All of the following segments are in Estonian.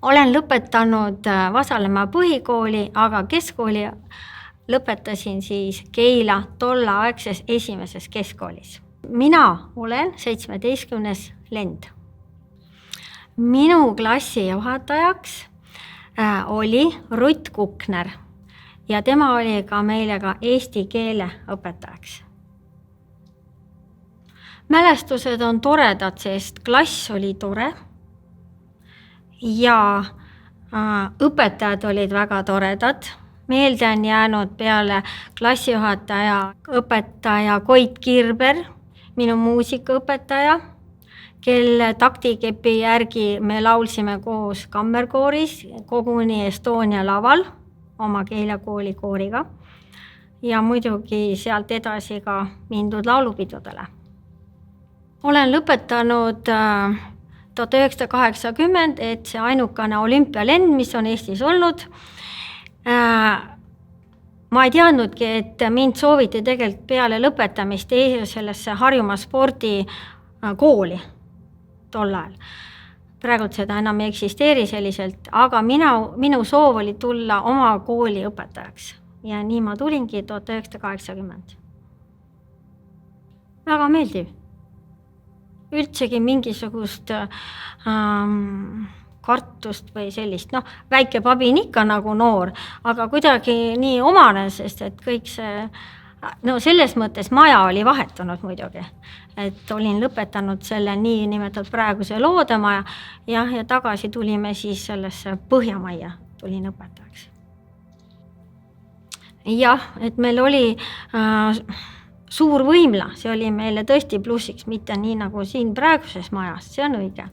Olen lõpetanud Vasalemma põhikooli, aga keskkooli lõpetasin siis Keila tolleaegses esimeses keskkoolis. Mina olen 17. lend. Minu klassijuhatajaks oli Rutt Kukner ja tema oli ka meile ka eesti keele õpetajaks. Mälestused on toredad, sest klass oli tore ja õpetajad olid väga toredad. Meelde on jäänud peale klassijuhataja õpetaja Koit Kirber, minu muusikaõpetaja, kelle taktikepi järgi me laulsime koos kammerkooris koguni Estonia laval oma Keila kooli kooriga ja muidugi sealt edasi ka mindud laulupidudele. Olen lõpetanud 1980, et see ainukene olümpialend, mis on Eestis olnud. Ma ei teadnudki, et mind sooviti tegelikult peale lõpetamist sellesse Harjumaa spordikooli tol ajal. Praegult seda enam ei eksisteeri selliselt, aga minu soov oli tulla oma kooli õpetajaks. Ja nii ma tulingi 1980. Väga meeldiv. Üldsegi mingisugust kartust või sellist, väike pabin ikka nagu noor, aga kuidagi nii omane, sest et kõik see, selles mõttes maja oli vahetunud muidugi, et olin lõpetanud selle nii nimetatud praeguse loodemaja ja tagasi tulime siis sellesse Põhjamajja, tulin õpetajaks. Jah, et meil oli suur võimla, see oli meile tõesti plussiks, mitte nii nagu siin praeguses majas, see on õige.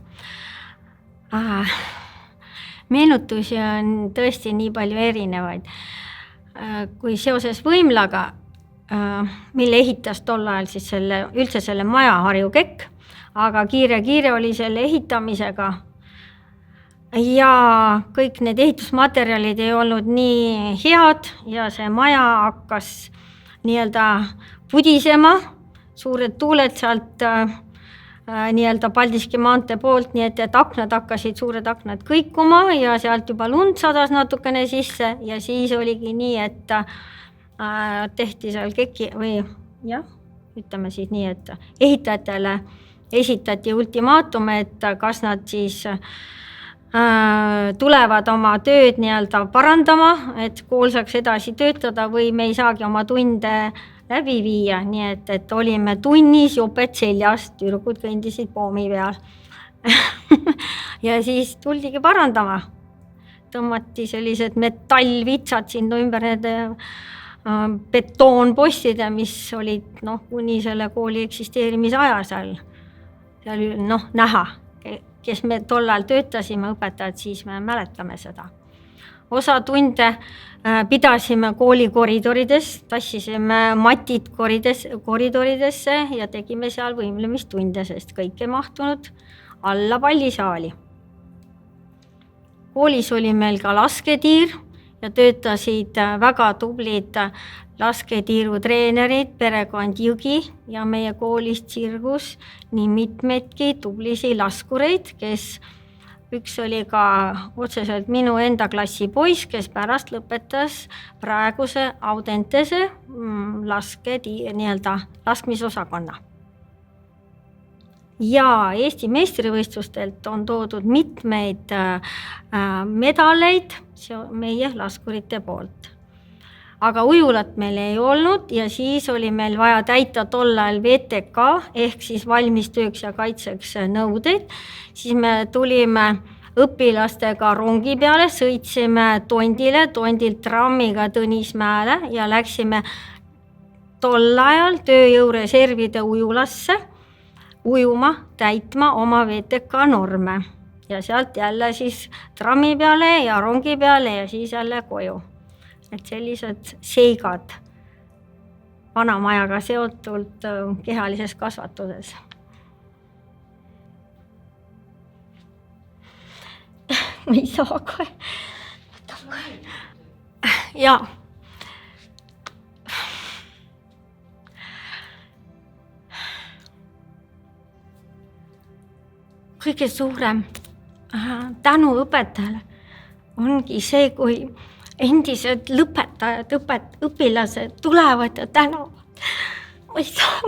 Meenutusi on tõesti nii palju erinevaid. Kui seoses võimlaga, mille ehitas tol ajal siis üldse selle maja Harju Kekk, aga kiire oli selle ehitamisega ja kõik need ehitusmaterjalid ei olnud nii head ja see maja hakkas nii-öelda pudisema, suured tuuled sealt nii-öelda Paldiski maantee poolt, nii et aknad hakkasid, suured aknad kõikuma ja sealt juba lund sadas natukene sisse ja siis oligi nii, et tehti seal ütleme siis nii, et ehitajatele esitati ultimaatum, et kas nad siis tulevad oma tööd nii-öelda parandama, et kool saaks edasi töötada või me ei saagi oma tunde läbi viia, nii et olime tunnis joped seljas, tüdrukud kõndisid poomi peal. Ja siis tuldigi parandama. Tõmmati sellised metallvitsad sinna ümber nende betoonpostide, mis olid kuni selle kooli eksisteerimise aja seal näha. Kes me tol ajal töötasime õpetajad, siis me mäletame seda. Osa tunde pidasime kooli koridorides, tassisime matid koridoridesse ja tegime seal võimlemistunde, sest kõik ei mahtunud alla pallisaali. Koolis oli meil ka lasketiir ja töötasid väga tublid lasketiirutreenerid, perekond Jõgi ja meie koolist sirgus nii mitmeidki tublisi laskureid, kes üks oli ka otseselt minu enda klassi poiss, kes pärast lõpetas praeguse Audentese laskmisosakonna. Ja Eesti meistrivõistlustelt on toodud mitmeid medaleid meie laskurite poolt. Aga ujulat meil ei olnud ja siis oli meil vaja täita tol ajal VTK ehk siis valmistööks ja kaitseks nõudeid. Siis me tulime õpilastega rongi peale, sõitsime tondilt trammiga Tõnismäele ja läksime tol ajal tööjõureservide ujulasse ujuma, täitma oma VTK norme. Ja sealt jälle siis trammi peale ja rongi peale ja siis jälle koju. Et sellised seigad vanamajaga seotult kehalises kasvatuses. Ma ei saa kohe. Jaa. Kõige suurem tänu õpetajale ongi see, kui endised lõpetajad, õpilased tulevad ja tänavad. Ma ei saa.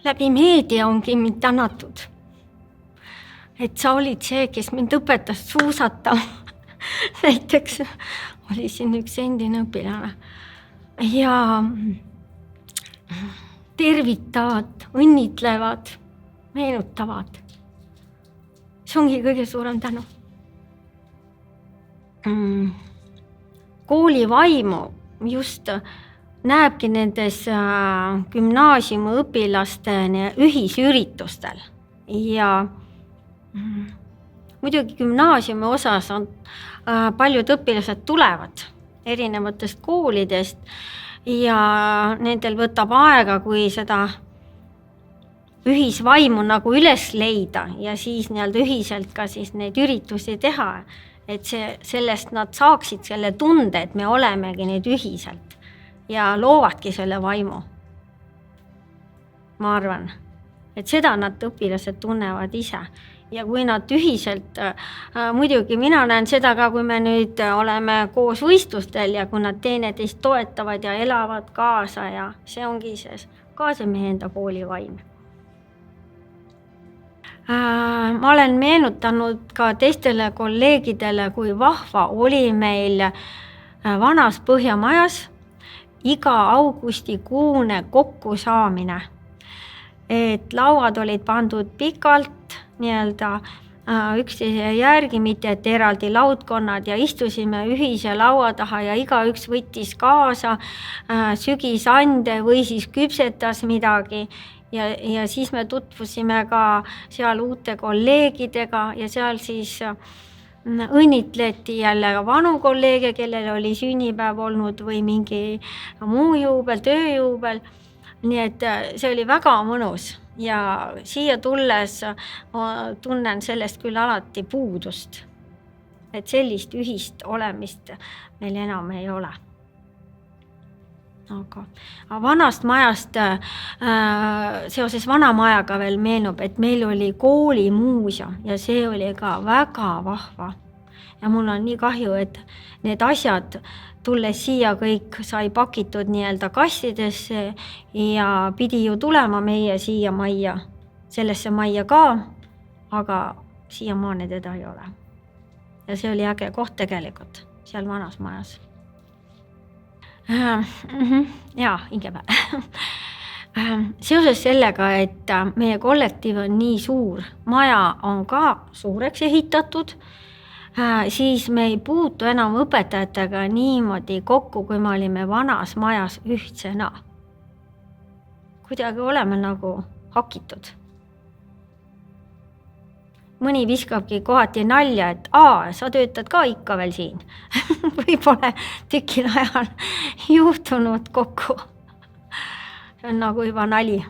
Läbi meedia ongi mind tänatud. Et sa olid see, kes mind õpetas suusatama. Näiteks oli siin üks endine õpilane. Ja tervitavad, õnnitlevad, meenutavad. See ongi kõige suurem tänu. Kooli vaimu just näebki nendes gümnaasiumi õpilaste ühisüritustel. Ja muidugi gümnaasiumi osas on paljud õpilased tulevad erinevatest koolidest ja nendel võtab aega, kui seda ühisvaimu nagu üles leida ja siis ühiselt ka siis neid üritusi teha, et sellest nad saaksid selle tunde, et me olemegi neid ühiselt ja loovadki selle vaimu. Ma arvan, et seda nad õpilased tunnevad ise. Ja kui nad ühiselt, muidugi mina näen seda ka, kui me nüüd oleme koos võistlustel ja kui nad teineteist toetavad ja elavad kaasa ja see ongi ka see meie enda kooli vaim. Ma olen meenutanud ka teistele kolleegidele, kui vahva oli meil vanas Põhjamajas iga augustikuune kokkusaamine. Et lauad olid pandud pikalt, üksteise järgi, mitte et eraldi laudkonnad ja istusime ühise laua taha ja igaüks võttis kaasa sügisande või siis küpsetas midagi ja siis me tutvusime ka seal uute kolleegidega ja seal siis õnnitleti jälle vanu kolleege, kellel oli sünnipäev olnud või mingi muu juubel, tööjuubel. Nii et see oli väga mõnus ja siia tulles tunnen sellest küll alati puudust. Et sellist ühist olemist meil enam ei ole. Aga vanast majast seoses vana majaga veel meenub, et meil oli koolimuuseum ja see oli ka väga vahva. Ja mul on nii kahju, et need asjad tulles siia kõik sai pakitud kastidesse ja pidi ju tulema meie siia majja, sellesse majja ka, aga siiamaani teda ei ole. Ja see oli äge koht tegelikult, seal vanas majas. Jaa, Ingepäev. Seoses sellega, et meie kollektiiv on nii suur, maja on ka suureks ehitatud, siis me ei puutu enam õpetajatega niimoodi kokku, kui me olime vanas majas ühtsena. Kuidagi oleme nagu hakitud. Mõni viskabki kohati nalja, et sa töötad ka ikka veel siin. Või pole tükil ajal juhtunud kokku. See on nagu juba nali.